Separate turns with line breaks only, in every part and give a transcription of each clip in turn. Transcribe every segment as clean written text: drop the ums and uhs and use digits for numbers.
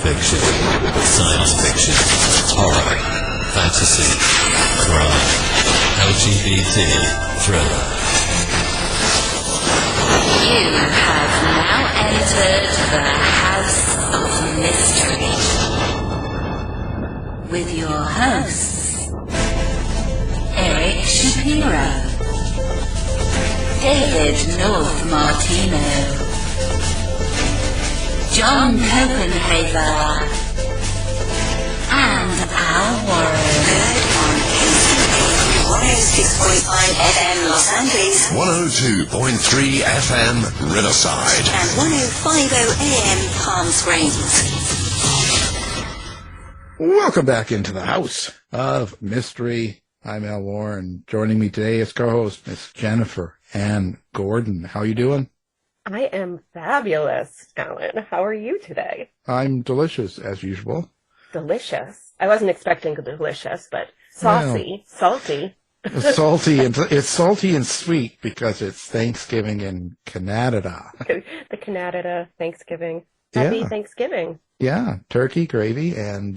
fiction, science fiction, horror, fantasy, crime, LGBT, thriller.
You have now entered the House of Mystery with your hosts, Eric Shapiro, David North Martino, John Copenhaver, and Al Warren. Heard on KCB 106.5 FM Los Angeles,
102.3 FM Riverside,
and 105.0 AM Palm Springs.
Welcome back into the House of Mystery. I'm Al Warren. Joining me today as co-host Miss Jennifer Ann Gordon. How you doing?
I am fabulous, Alan. How are you today?
I'm delicious, as usual.
Delicious. I wasn't expecting delicious, but saucy, salty.
It's salty and sweet because it's Thanksgiving in Canada.
The Canada Thanksgiving. Happy Thanksgiving.
Yeah, turkey, gravy, and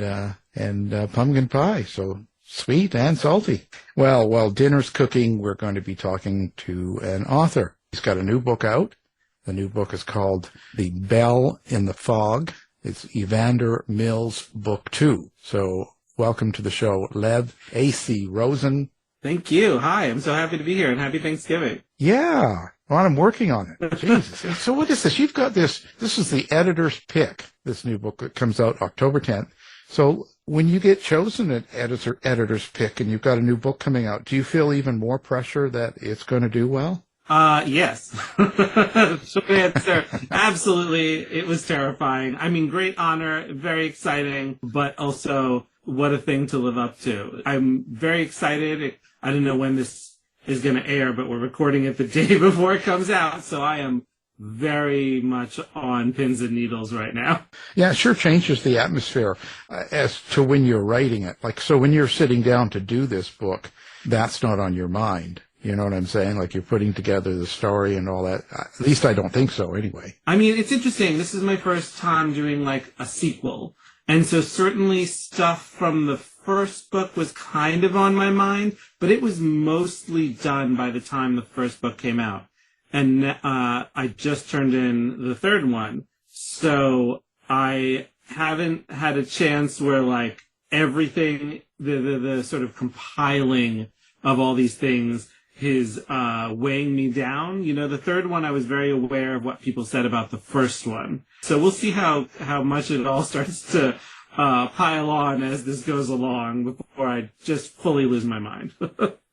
pumpkin pie. So sweet and salty. Well, while dinner's cooking, we're going to be talking to an author. He's got a new book out. The new book is called The Bell in the Fog. It's Evander Mills' book 2. So welcome to the show, Lev AC Rosen.
Thank you. Hi, I'm so happy to be here, and happy Thanksgiving.
Yeah. Well, I'm working on it. Jesus. So what is this? You've got this. This is the editor's pick, this new book that comes out October 10th. So when you get chosen an editor's pick and you've got a new book coming out, do you feel even more pressure that it's going to do well?
Yes. Short answer. Absolutely. It was terrifying. I mean, great honor, very exciting, but also what a thing to live up to. I'm very excited. I don't know when this is going to air, but we're recording it the day before it comes out, so I am very much on pins and needles right now.
Yeah, it sure changes the atmosphere as to when you're writing it. Like, so when you're sitting down to do this book, that's not on your mind. You know what I'm saying? Like, you're putting together the story and all that. At least I don't think so, anyway.
I mean, it's interesting. This is my first time doing, like, a sequel. And so certainly stuff from the first book was kind of on my mind, but it was mostly done by the time the first book came out. And I just turned in the third one. So I haven't had a chance where, like, everything, the sort of compiling of all these things is weighing me down. You know, the third one, I was very aware of what people said about the first one. So we'll see how much it all starts to pile on as this goes along before I just fully lose my mind.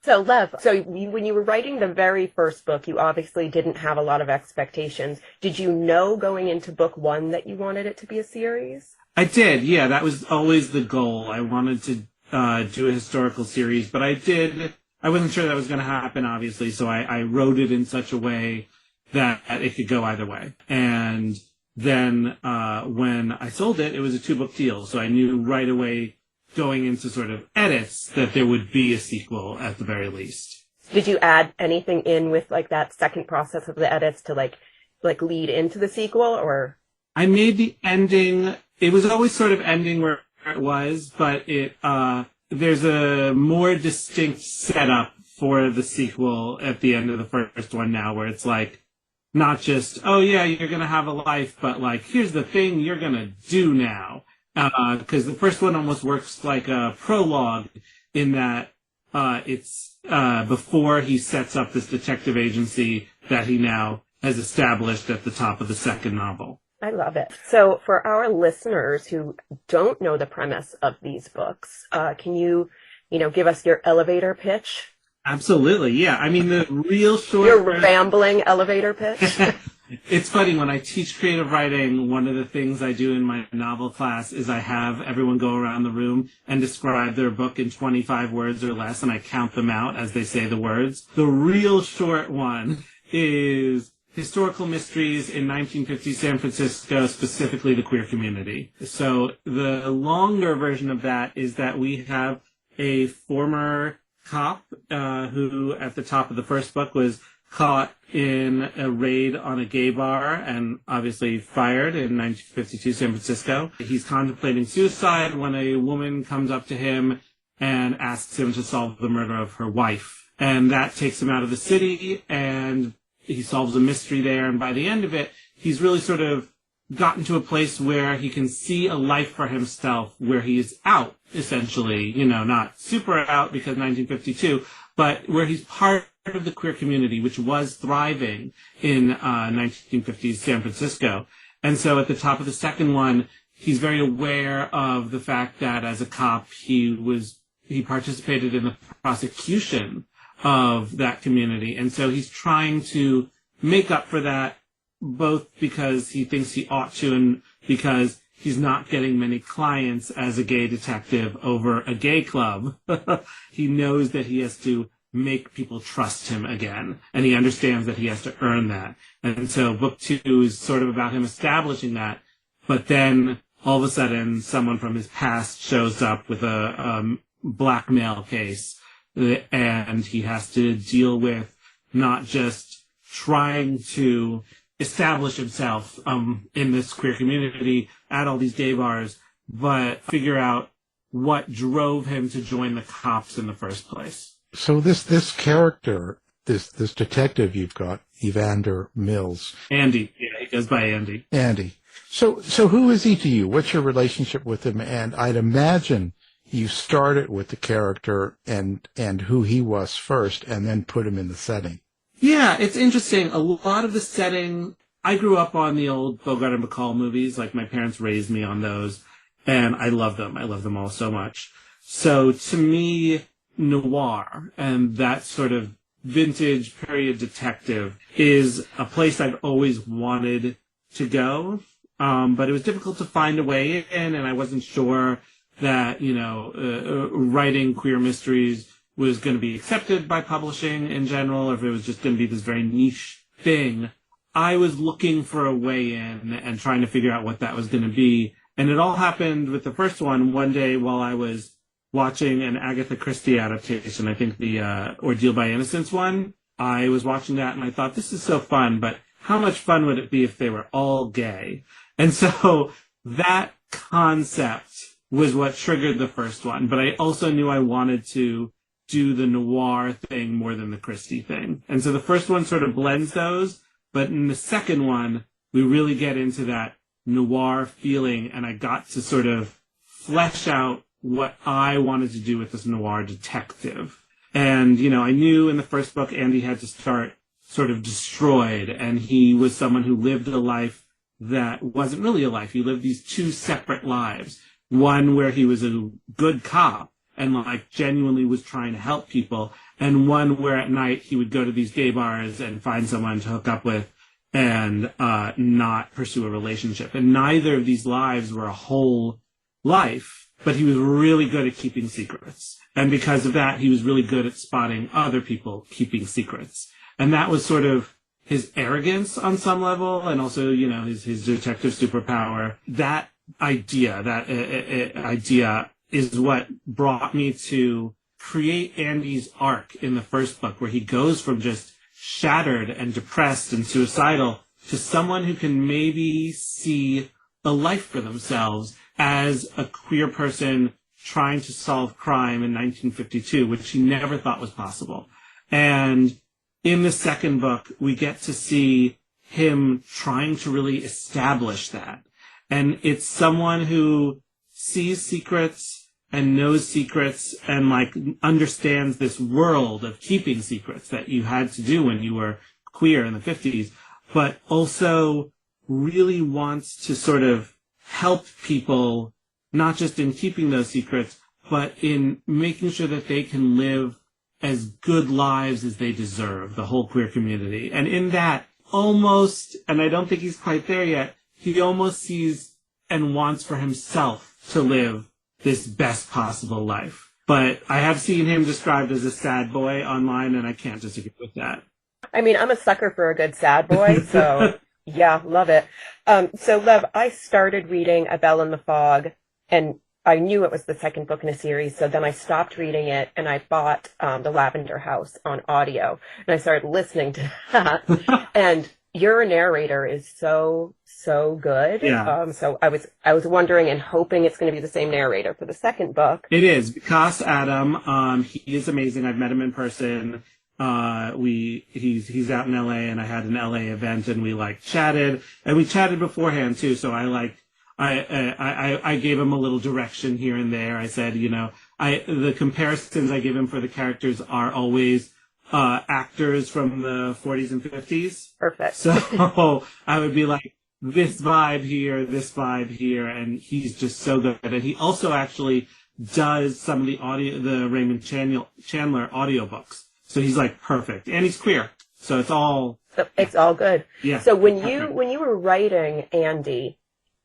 So, Lev, when you were writing the very first book, you obviously didn't have a lot of expectations. Did you know going into book 1 that you wanted it to be a series?
I did, yeah. That was always the goal. I wanted to do a historical series, but I wasn't sure that was going to happen, obviously, so I wrote it in such a way that it could go either way. And then when I sold it, it was a 2-book deal, so I knew right away going into sort of edits that there would be a sequel at the very least.
Did you add anything in with, like, that second process of the edits to, like lead into the sequel, or? I
made the ending, it was always sort of ending where it was, but there's a more distinct setup for the sequel at the end of the first one now, where it's like, not just, oh yeah, you're going to have a life, but like, here's the thing you're going to do now. Because the first one almost works like a prologue in that it's before he sets up this detective agency that he now has established at the top of the second novel.
I love it. So for our listeners who don't know the premise of these books, can you give us your elevator pitch?
Absolutely, yeah. I mean, the real short...
Your rambling elevator pitch?
It's funny, when I teach creative writing, one of the things I do in my novel class is I have everyone go around the room and describe their book in 25 words or less, and I count them out as they say the words. The real short one is historical mysteries in 1950 San Francisco, specifically the queer community. So the longer version of that is that we have a former cop who, at the top of the first book, was caught in a raid on a gay bar and obviously fired in 1952 San Francisco. He's contemplating suicide when a woman comes up to him and asks him to solve the murder of her wife. And that takes him out of the city, and he solves a mystery there. And by the end of it, he's really sort of gotten to a place where he can see a life for himself, where he is out, essentially, not super out because 1952, but where he's part of the queer community, which was thriving in 1950s San Francisco. And so at the top of the second one, he's very aware of the fact that as a cop, he participated in the prosecution of that community. And so he's trying to make up for that, both because he thinks he ought to and because he's not getting many clients as a gay detective over a gay club. He knows that he has to make people trust him again, and he understands that he has to earn that. And so book 2 is sort of about him establishing that, but then all of a sudden someone from his past shows up with a blackmail case, and he has to deal with not just trying to establish himself in this queer community at all these gay bars, but figure out what drove him to join the cops in the first place.
So this character, this detective you've got, Evander Mills.
Andy. Yeah, he goes by Andy.
Andy. So who is he to you? What's your relationship with him? And I'd imagine you started with the character and who he was first, and then put him in the setting.
Yeah, it's interesting. A lot of the setting, I grew up on the old Bogart and Bacall movies. Like, my parents raised me on those, and I love them. I love them all so much. So to me, noir and that sort of vintage period detective is a place I've always wanted to go. But it was difficult to find a way in, and I wasn't sure that, writing queer mysteries was going to be accepted by publishing in general, or if it was just going to be this very niche thing. I was looking for a way in and trying to figure out what that was going to be. And it all happened with the first one day while I was watching an Agatha Christie adaptation, I think the Ordeal by Innocence one. I was watching that and I thought, this is so fun, but how much fun would it be if they were all gay? And so that concept was what triggered the first one. But I also knew I wanted to do the noir thing more than the Christie thing. And so the first one sort of blends those, but in the second one, we really get into that noir feeling, and I got to sort of flesh out what I wanted to do with this noir detective. And, I knew in the first book Andy had to start sort of destroyed, and he was someone who lived a life that wasn't really a life. He lived these two separate lives. One where he was a good cop and genuinely was trying to help people, and one where at night he would go to these gay bars and find someone to hook up with and not pursue a relationship. And neither of these lives were a whole life, but he was really good at keeping secrets. And because of that, he was really good at spotting other people keeping secrets. And that was sort of his arrogance on some level, and also, his detective superpower. That idea is what brought me to create Andy's arc in the first book, where he goes from just shattered and depressed and suicidal to someone who can maybe see a life for themselves as a queer person trying to solve crime in 1952, which he never thought was possible. And in the second book, we get to see him trying to really establish that. And it's someone who sees secrets and knows secrets and understands this world of keeping secrets that you had to do when you were queer in the 50s, but also really wants to sort of help people, not just in keeping those secrets, but in making sure that they can live as good lives as they deserve, the whole queer community. And in that, almost, and I don't think he's quite there yet, he almost sees and wants for himself to live this best possible life. But I have seen him described as a sad boy online, and I can't disagree with that.
I mean, I'm a sucker for a good sad boy, so yeah, love it. So Lev, I started reading A Bell in the Fog, and I knew it was the second book in a series, so then I stopped reading it and I bought The Lavender House on audio, and I started listening to that. And your narrator is so good.
Yeah.
So I was wondering and hoping it's going to be the same narrator for the second book.
It is. Vikas Adam, he is amazing. I've met him in person. He's out in LA, and I had an LA event, and we chatted, and we chatted beforehand too. So I gave him a little direction here and there. I said, the comparisons I give him for the characters are always actors from the 40s and 50s.
Perfect.
So I would be like, this vibe here, and he's just so good. And he also actually does some of the Raymond Chandler audiobooks. So he's perfect, and he's queer. So it's all good. Yeah.
So when you were writing Andy,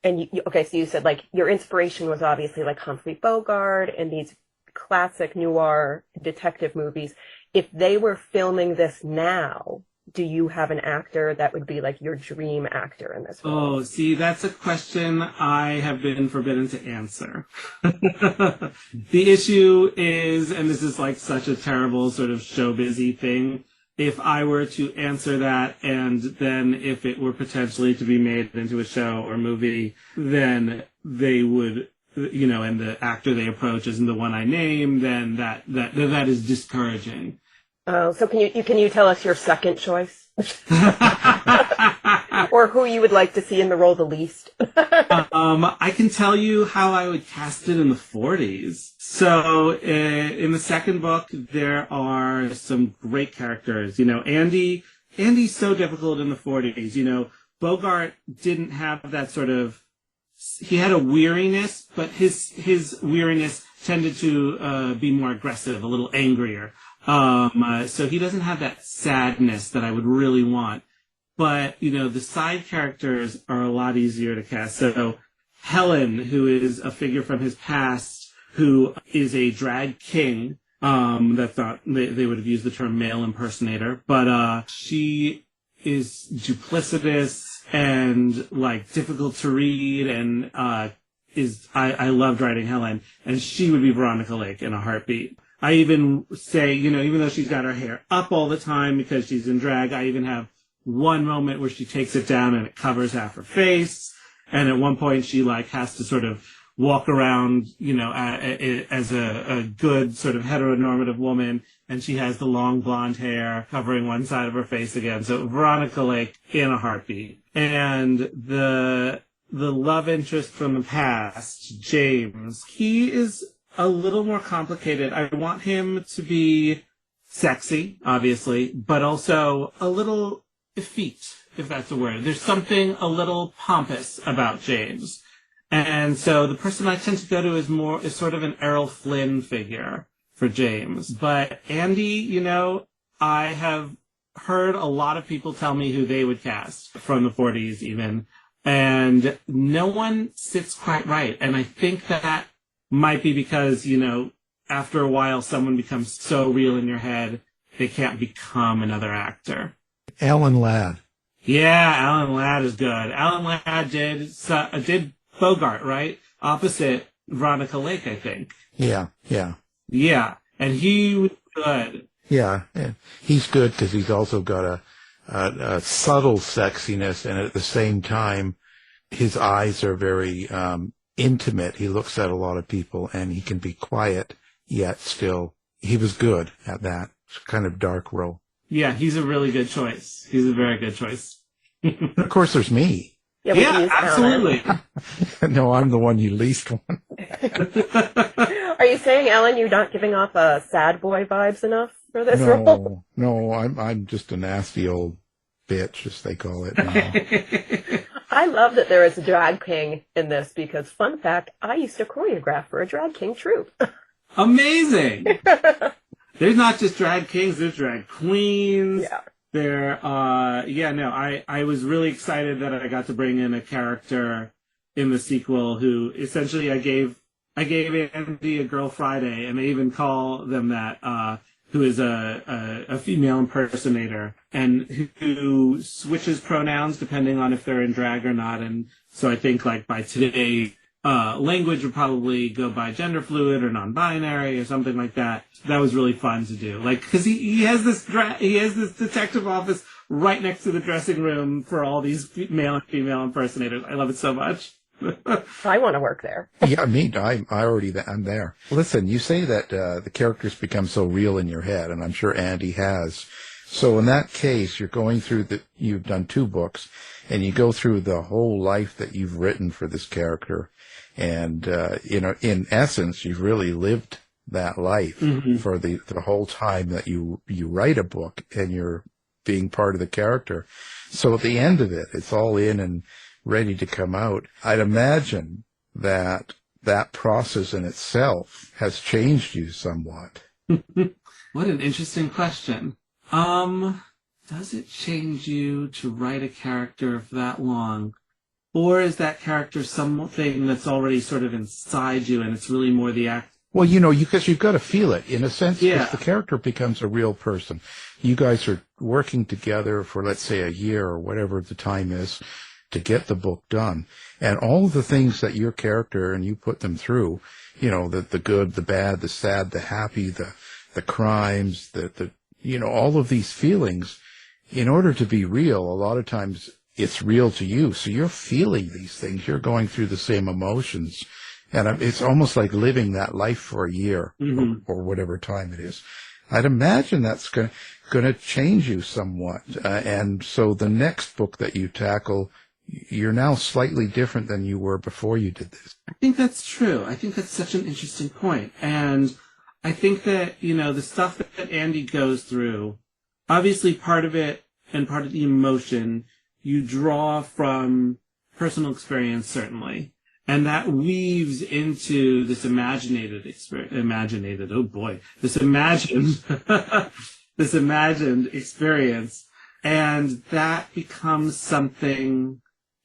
and so you said your inspiration was obviously Humphrey Bogart and these classic noir detective movies. If they were filming this now, do you have an actor that would be your dream actor in this role?
Oh, see, that's a question I have been forbidden to answer. The issue is, and this is such a terrible sort of showbizy thing, if I were to answer that, and then if it were potentially to be made into a show or movie, then they would, and the actor they approach isn't the one I name, then that is discouraging.
Oh, so can you tell us your second choice? Or who you would like to see in the role the least?
I can tell you how I would cast it in the 40s. So in the second book, there are some great characters. Andy's so difficult in the 40s. Bogart didn't have that sort of, he had a weariness, but his weariness tended to be more aggressive, a little angrier. So he doesn't have that sadness that I would really want. But, the side characters are a lot easier to cast. So Helen, who is a figure from his past, who is a drag king, they would have used the term male impersonator, but, she is duplicitous and, difficult to read, and, I loved writing Helen, and she would be Veronica Lake in a heartbeat. I even say, even though she's got her hair up all the time because she's in drag, I even have one moment where she takes it down and it covers half her face. And at one point she has to sort of walk around, as a good sort of heteronormative woman. And she has the long blonde hair covering one side of her face again. So Veronica Lake in a heartbeat. And the love interest from the past, James, he is a little more complicated. I want him to be sexy, obviously, but also a little effete, if that's a word. There's something a little pompous about James. And so the person I tend to go to is sort of an Errol Flynn figure for James. But Andy, I have heard a lot of people tell me who they would cast from the 40s even, and no one sits quite right. And I think that might be because, after a while, someone becomes so real in your head, they can't become another actor.
Alan Ladd.
Yeah, Alan Ladd is good. Alan Ladd did Bogart, right? Opposite Veronica Lake, I think.
Yeah.
Yeah, and he was good.
Yeah, he's good because he's also got a subtle sexiness, and at the same time, his eyes are very intimate. He looks at a lot of people, and he can be quiet, yet still, he was good at that kind of dark role.
Yeah, he's a really good choice. He's a very good choice.
Of course, there's me.
Yeah, absolutely.
No, I'm the one you least want.
Are you saying, Ellen, you're not giving off sad boy vibes enough for this role?
No, I'm just a nasty old bitch, as they call it now.
I love that there is a drag king in this because, fun fact, I used to choreograph for a drag king troupe.
Amazing! There's not just drag kings, there's drag queens.
Yeah.
I was really excited that I got to bring in a character in the sequel who essentially I gave Andy a Girl Friday, and they even call them that, who is a female impersonator and who switches pronouns depending on if they're in drag or not. And so I think by today, language would probably go by gender fluid or non-binary or something like that. That was really fun to do. Like, because he has this detective office right next to the dressing room for all these male and female impersonators. I love it so much.
I want to work there.
Yeah, I'm there. Listen, you say that the characters become so real in your head, and I'm sure Andy has. So in that case, you've done 2 books, and you go through the whole life that you've written for this character. And, in essence, you've really lived that life for the whole time that you write a book and you're being part of the character. So at the end of it, it's all in and ready to come out. I'd imagine that process in itself has changed you somewhat.
What an interesting question. Does it change you to write a character for that long? Or is that character something that's already sort of inside you and it's really more the act?
Well, because you've got to feel it in a sense.
Yeah.
Because the character becomes a real person. You guys are working together for, let's say, a year or whatever the time is to get the book done. And all the things that your character and you put them through, the good, the bad, the sad, the happy, the crimes, all of these feelings, in order to be real, a lot of times it's real to you. So you're feeling these things. You're going through the same emotions. And it's almost like living that life for a year or whatever time it is. I'd imagine that's going to change you somewhat. And so the next book that you tackle, you're now slightly different than you were before you did this.
I think that's true. I think that's such an interesting point. And I think that, the stuff that Andy goes through, obviously part of it and part of the emotion you draw from personal experience, certainly. And that weaves into this this imagined, this imagined experience. And that becomes something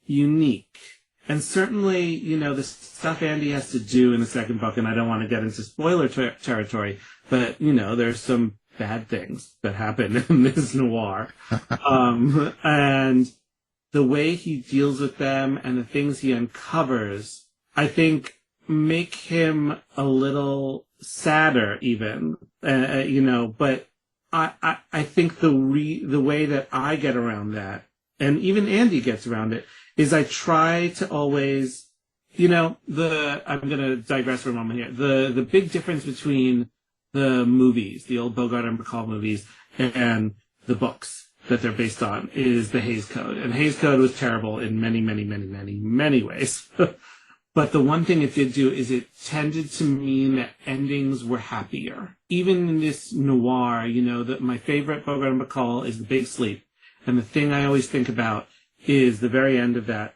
unique. And certainly, the stuff Andy has to do in the second book, and I don't want to get into spoiler territory, but, there's some bad things that happen in this noir. And the way he deals with them and the things he uncovers, I think, make him a little sadder even, but I think the way that I get around that, and even Andy gets around it, is I try to always, I'm going to digress for a moment here. The big difference between the movies, the old Bogart and Bacall movies, and the books that they're based on is the Hays Code. And Hays Code was terrible in many, many, many, many, many ways. But the one thing it did do is it tended to mean that endings were happier. Even in this noir, my favorite Bogart and Bacall is The Big Sleep. And the thing I always think about is the very end of that,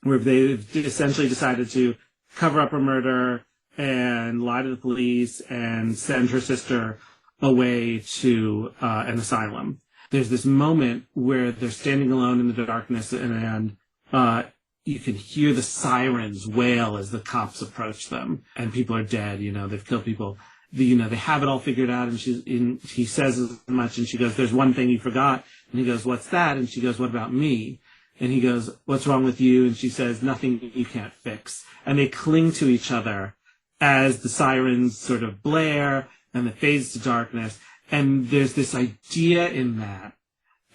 where they've essentially decided to cover up a murder and lie to the police and send her sister away to an asylum. There's this moment where they're standing alone in the darkness and you can hear the sirens wail as the cops approach them, and people are dead. They've killed people. They have it all figured out, and he says as much, and she goes, "There's one thing you forgot." And he goes, "What's that?" And she goes, "What about me?" And he goes, "What's wrong with you?" And she says, "Nothing you can't fix." And they cling to each other as the sirens sort of blare and it fades to darkness. And there's this idea in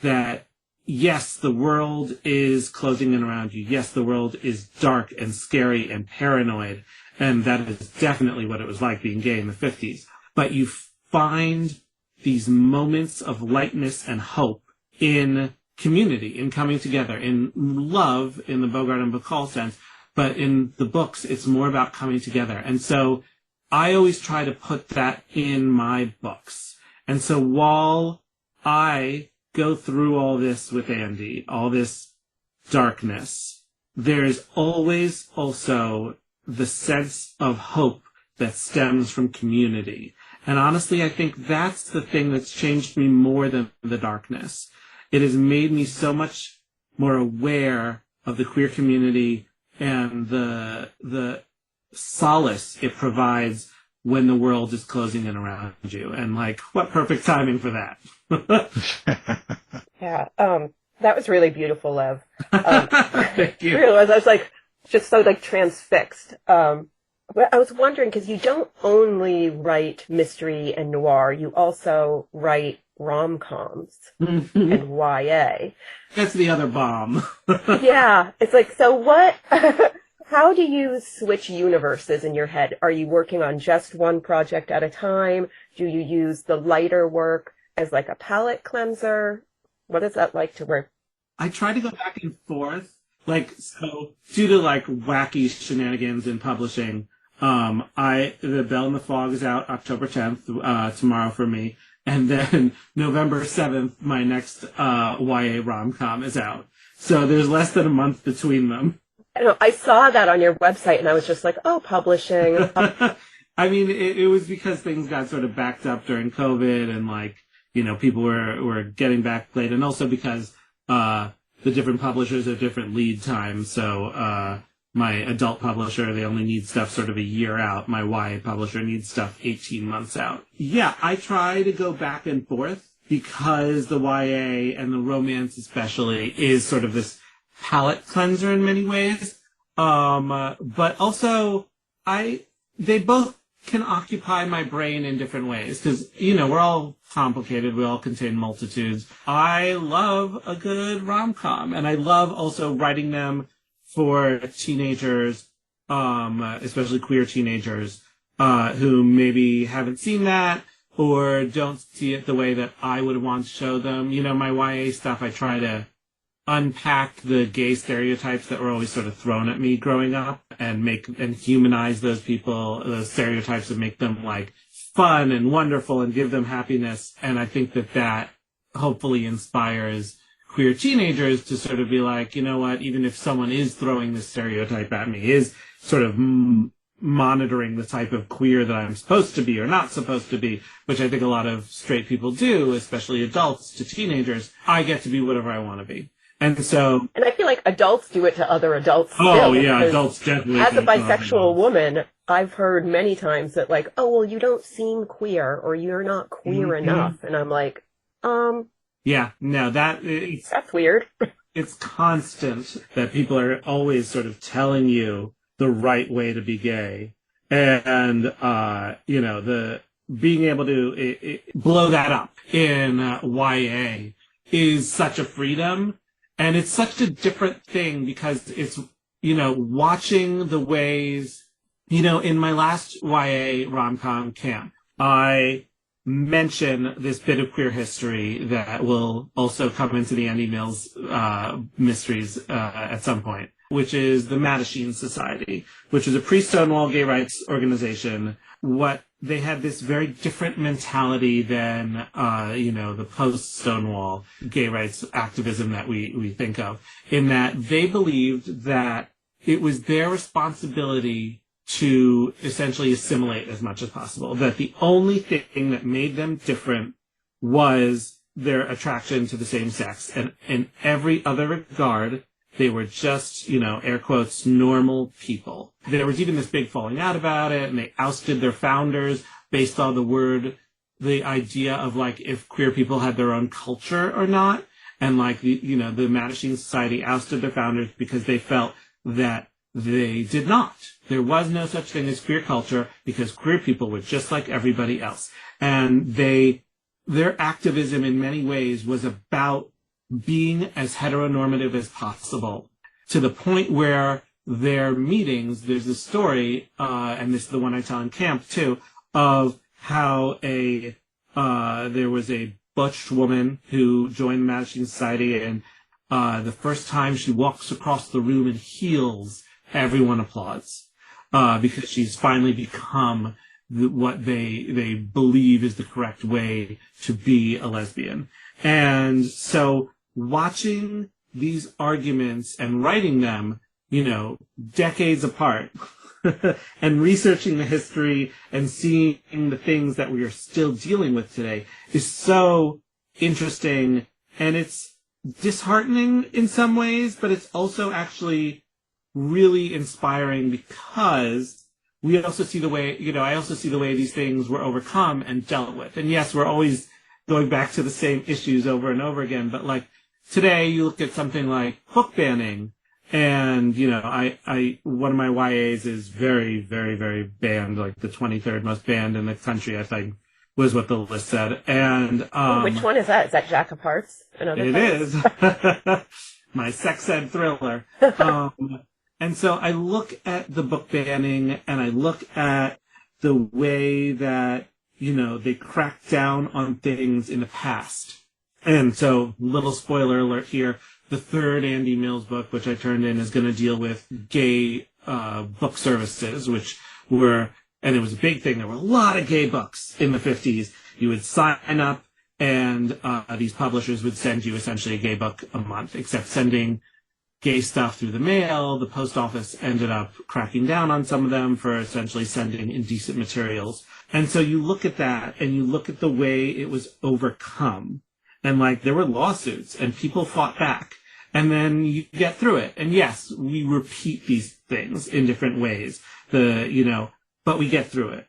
that yes, the world is closing in around you. Yes, the world is dark and scary and paranoid. And that is definitely what it was like being gay in the 50s. But you find these moments of lightness and hope in community, in coming together, in love in the Bogart and Bacall sense. But in the books, it's more about coming together. And so I always try to put that in my books. And so while I go through all this with Andy, all this darkness, there's always also the sense of hope that stems from community. And honestly, I think that's the thing that's changed me more than the darkness. It has made me so much more aware of the queer community and the solace it provides when the world is closing in around you. And what perfect timing for that.
Yeah, that was really beautiful, Lev.
Thank you.
I realized, I was like, just so like transfixed. But I was wondering, because you don't only write mystery and noir, you also write rom-coms and YA.
That's the other bomb.
Yeah, it's like, so what, how do you switch universes in your head? Are you working on just one project at a time? Do you use the lighter work as like a palate cleanser? What is that like to work?
I try to go back and forth. Like, so, due to like wacky shenanigans in publishing, The Bell in the Fog is out October 10th, tomorrow for me. And then November 7th, my next YA rom-com is out. So there's less than a month between them.
I saw that on your website and I was just like, oh, publishing.
I mean, it was because things got sort of backed up during COVID and like, you know, people were getting back late, and also because the different publishers have different lead times. So my adult publisher, they only need stuff sort of a year out. My YA publisher needs stuff 18 months out. Yeah, I try to go back and forth because the YA and the romance especially is sort of this palate cleanser in many ways. But also they both can occupy my brain in different ways because, you know, we're all complicated. We all contain multitudes. I love a good rom-com, and I love also writing them for teenagers, especially queer teenagers, who maybe haven't seen that or don't see it the way that I would want to show them. You know, my YA stuff, I try to unpack the gay stereotypes that were always sort of thrown at me growing up and humanize those people, those stereotypes, and make them like fun and wonderful and give them happiness. And I think that hopefully inspires queer teenagers to sort of be like, you know what, even if someone is throwing this stereotype at me, is sort of monitoring the type of queer that I'm supposed to be or not supposed to be, which I think a lot of straight people do, especially adults to teenagers, I get to be whatever I want to be. And I
feel like adults do it to other adults.
Oh, yeah, adults definitely.
As a bisexual woman, I've heard many times that like, oh, well, you don't seem queer or you're not queer enough. And I'm like,
yeah, no, that's
weird.
It's constant that people are always sort of telling you the right way to be gay. And, you know, the being able to blow that up in YA is such a freedom. And it's such a different thing because it's, you know, watching the ways, you know, in my last YA rom-com camp, I mention this bit of queer history that will also come into the Andy Mills mysteries at some point, which is the Mattachine Society, which is a pre-Stonewall gay rights organization. They had this very different mentality than, you know, the post-Stonewall gay rights activism that we think of, in that they believed that it was their responsibility to essentially assimilate as much as possible, that the only thing that made them different was their attraction to the same sex. And in every other regard, they were just, you know, air quotes, normal people. There was even this big falling out about it, and they ousted their founders based on the idea of, like, if queer people had their own culture or not. And, like, the Mattachine Society ousted their founders because they felt that they did not. There was no such thing as queer culture because queer people were just like everybody else. And their activism in many ways was about being as heteronormative as possible, to the point where their meetings, there's a story, and this is the one I tell in camp too, of how there was a butch woman who joined the Mattachine Society, and the first time she walks across the room in heels, everyone applauds, because she's finally become what they believe is the correct way to be a lesbian. And so watching these arguments and writing them, you know, decades apart, and researching the history and seeing the things that we are still dealing with today is so interesting. And it's disheartening in some ways, but it's also actually really inspiring because we also see the way, you know, I also see the way these things were overcome and dealt with. And yes, we're always going back to the same issues over and over again, but like, today, you look at something like book banning, And, you know, one of my YAs is very, very, very banned, like the 23rd most banned in the country, I think, was what the list said. And,
which one is that? Is that Jack of Hearts?
It is. My sex ed thriller. And so I look at the book banning, and I look at the way that, you know, they crack down on things in the past. And so, little spoiler alert here, the third Andy Mills book, which I turned in, is going to deal with gay book services, which were, and it was a big thing, there were a lot of gay books in the 50s. You would sign up, and these publishers would send you essentially a gay book a month, except sending gay stuff through the mail. The post office ended up cracking down on some of them for essentially sending indecent materials. And so you look at that, and you look at the way it was overcome. And, like, there were lawsuits, and people fought back. And then you get through it. And yes, we repeat these things in different ways. But we get through it.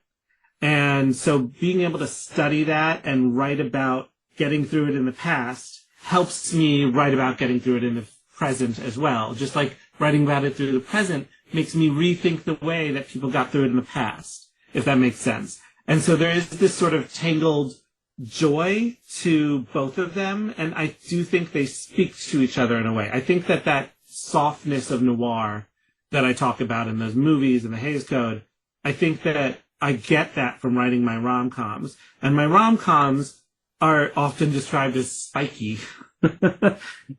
And so being able to study that and write about getting through it in the past helps me write about getting through it in the present as well. Just like writing about it through the present makes me rethink the way that people got through it in the past, if that makes sense. And so there is this sort of tangled joy to both of them, and I do think they speak to each other in a way. I think that softness of noir that I talk about in those movies and the Hays Code, I think that I get that from writing my rom-coms. And my rom-coms are often described as spiky.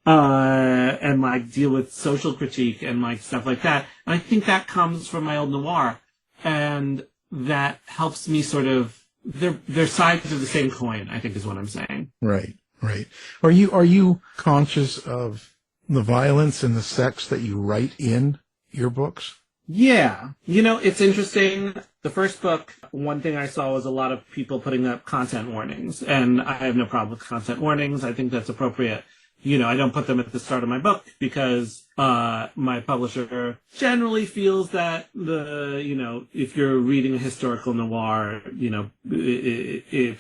And like deal with social critique and like stuff like that. And I think that comes from my old noir. And that helps me sort of, they're sides of the same coin, I think is what I'm saying.
Right, right. Are you conscious of the violence and the sex that you write in your books?
Yeah. You know, it's interesting. The first book, one thing I saw was a lot of people putting up content warnings, and I have no problem with content warnings. I think that's appropriate. You know, I don't put them at the start of my book because my publisher generally feels that if you're reading a historical noir,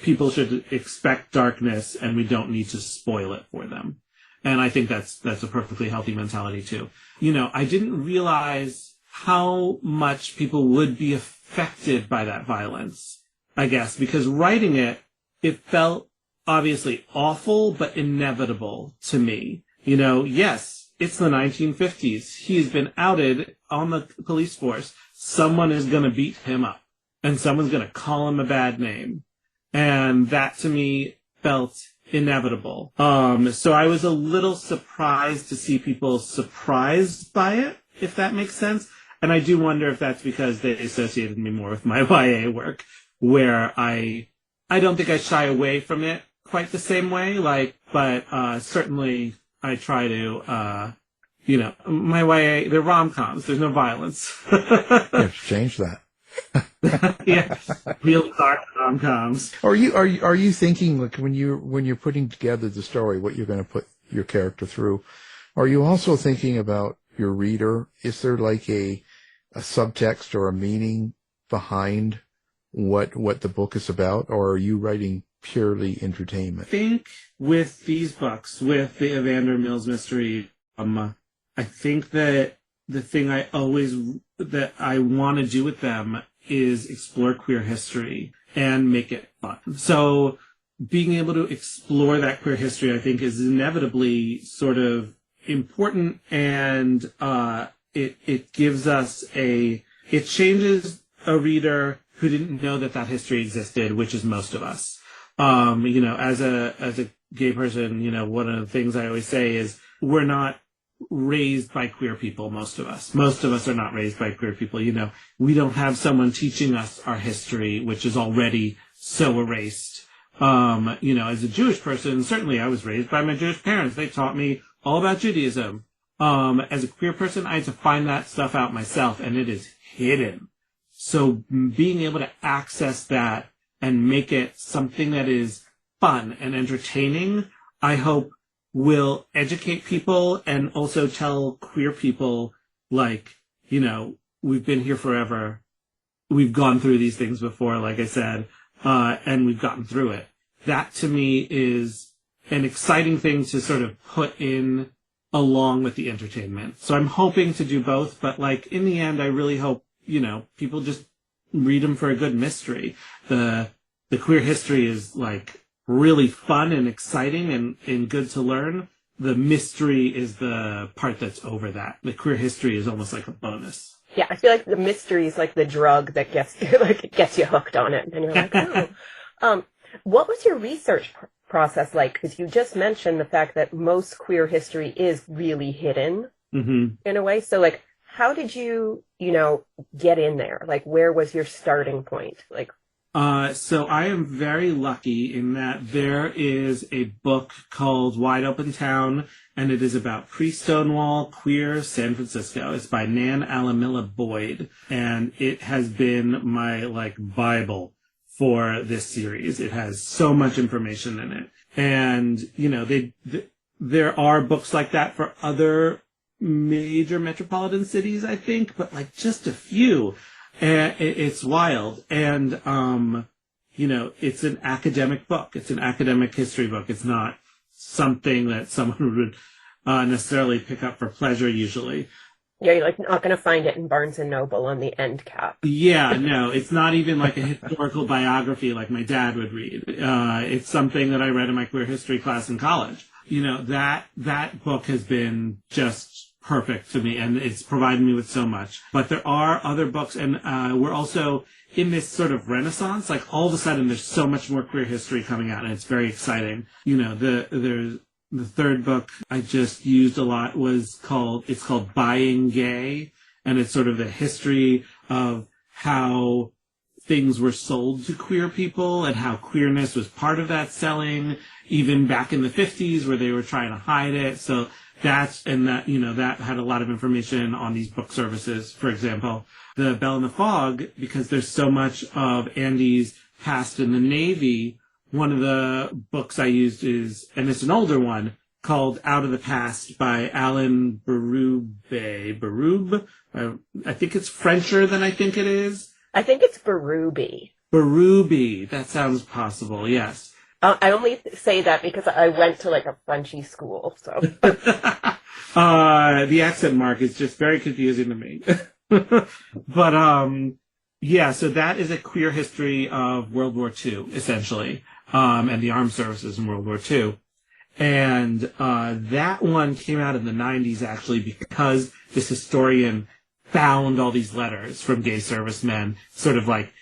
people should expect darkness, and we don't need to spoil it for them. And I think that's a perfectly healthy mentality too. You know, I didn't realize how much people would be affected by that violence, I guess, because writing it felt obviously awful, but inevitable to me. You know, yes, it's the 1950s. He's been outed on the police force. Someone is going to beat him up, and someone's going to call him a bad name. And that to me felt inevitable. So I was a little surprised to see people surprised by it, if that makes sense. And I do wonder if that's because they associated me more with my YA work, where I don't think I shy away from it quite the same way, but certainly I try to, my YA, they're rom-coms, there's no violence.
You have to change that.
Yeah, real dark rom-coms.
Are you thinking, like, when you're putting together the story, what you're going to put your character through, are you also thinking about your reader? Is there like a subtext or a meaning behind what the book is about, or are you writing purely entertainment?
I think with these books, with the Evander Mills mystery, I think that the thing that I want to do with them is explore queer history and make it fun. So being able to explore that queer history, I think, is inevitably sort of important, and it gives us it changes a reader who didn't know that history existed, which is most of us. As a gay person, one of the things I always say is we're not raised by queer people, most of us. Most of us are not raised by queer people. We don't have someone teaching us our history, which is already so erased. As a Jewish person, certainly I was raised by my Jewish parents. They taught me all about Judaism. As a queer person, I had to find that stuff out myself, and it is hidden. So being able to access that and make it something that is fun and entertaining, I hope will educate people and also tell queer people, we've been here forever. We've gone through these things before, like I said, and we've gotten through it. That to me is an exciting thing to sort of put in along with the entertainment. So I'm hoping to do both, but like in the end, I really hope, people just read them for a good mystery. The queer history is like really fun and exciting and good to learn. The mystery is the part that's over that. The queer history is almost like a bonus.
Yeah, I feel like the mystery is like the drug that gets you hooked on it, and you're like, oh. What was your research process like? Because you just mentioned the fact that most queer history is really hidden in a way. So, like, how did you, get in there? Like, where was your starting point? Like,
so I am very lucky in that there is a book called Wide Open Town, and it is about pre-Stonewall queer San Francisco. It's by Nan Alamilla Boyd, and it has been my like Bible for this series. It has so much information in it. And, there are books like that for other major metropolitan cities, I think, but like just a few. And it's wild. And, it's an academic book. It's an academic history book. It's not something that someone would necessarily pick up for pleasure usually.
Yeah, you're like not going to find it in Barnes and Noble on the end cap.
Yeah, no, it's not even like a historical biography like my dad would read. It's something that I read in my queer history class in college. That book has been just perfect to me, and it's provided me with so much. But there are other books, and we're also in this sort of renaissance. Like all of a sudden, there's so much more queer history coming out, and it's very exciting. The third book I just used a lot it's called Buying Gay, and it's sort of the history of how things were sold to queer people and how queerness was part of that selling, even back in the 50s where they were trying to hide it. So that had a lot of information on these book services, for example. The Bell in the Fog, because there's so much of Andy's past in the Navy. One of the books I used and it's an older one, called Out of the Past by Alan Berube. I think it's Frencher than I think it is.
I think it's Berube.
Berube. That sounds possible, yes.
I only say that because I went to like a Frenchy school, so.
The accent mark is just very confusing to me. But, yeah, so that is a queer history of World War II, essentially. And the armed services in World War II. And that one came out in the 90s, actually, because this historian found all these letters from gay servicemen, sort of like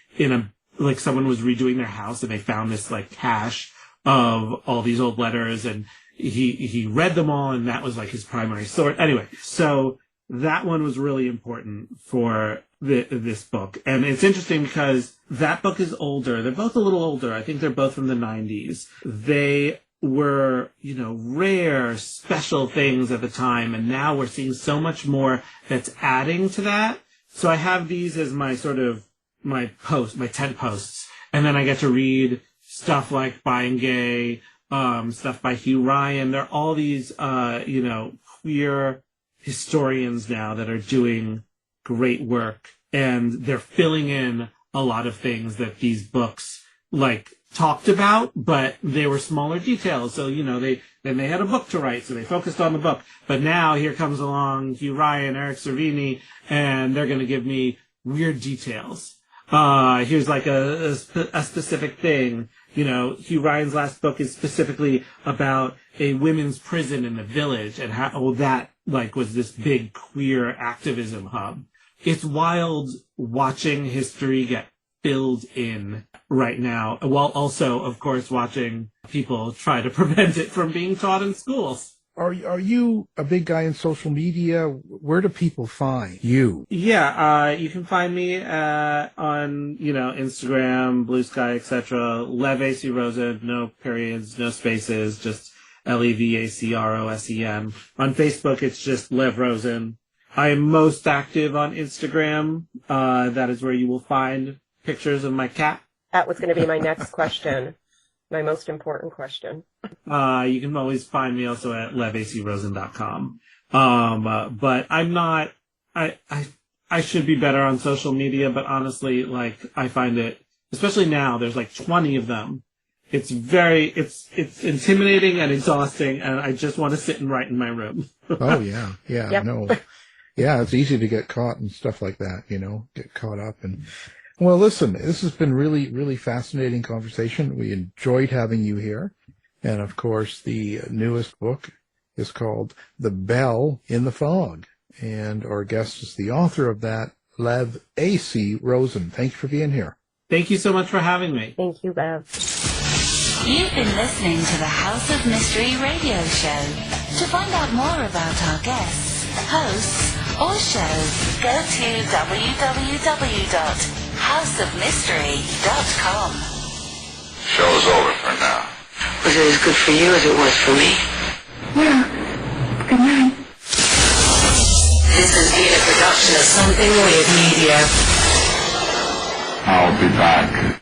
someone was redoing their house, and they found this like cache of all these old letters, and he read them all, and that was like his primary source. Anyway, so that one was really important for this book. And it's interesting because that book is older. They're both a little older. I think they're both from the 90s. They were, rare, special things at the time. And now we're seeing so much more that's adding to that. So I have these as my sort of, my tent posts. And then I get to read stuff like Buying Gay, stuff by Hugh Ryan. There are all these, queer historians now that are doing great work, and they're filling in a lot of things that these books like talked about, but they were smaller details. So, they had a book to write, so they focused on the book. But now here comes along Hugh Ryan, Eric Cervini, and they're going to give me weird details. Here's like a specific thing. Hugh Ryan's last book is specifically about a women's prison in the Village and how that was this big queer activism hub. It's wild watching history get filled in right now, while also, of course, watching people try to prevent it from being taught in schools.
Are you a big guy in social media? Where do people find you?
Yeah, you can find me on, Instagram, Blue Sky, etc. Lev AC Rosen, no periods, no spaces, just LEVACROSEN. On Facebook, it's just Lev Rosen. I am most active on Instagram. That is where you will find pictures of my cat.
That was going to be my next question. My most important question.
You can always find me also at levacrosen.com. But I'm not, I should be better on social media, but honestly, I find it, especially now, there's 20 of them. it's intimidating and exhausting, and I just want to sit and write in my room.
Oh yeah,
Yep.
no, yeah, it's easy to get caught and stuff like that, get caught up. And well, listen, this has been really, really fascinating conversation. We enjoyed having you here, and of course, the newest book is called The Bell in the Fog, and our guest is the author of that, Lev AC Rosen. Thank you for being here.
Thank you so much for having me.
Thank you, Lev.
You've been listening to the House of Mystery radio show. To find out more about our guests, hosts, or shows, go to www.houseofmystery.com.
Show's over for now.
Was it as good for you as it was for me? Yeah. Good night. This has been a production of Something Weird Media.
I'll be back.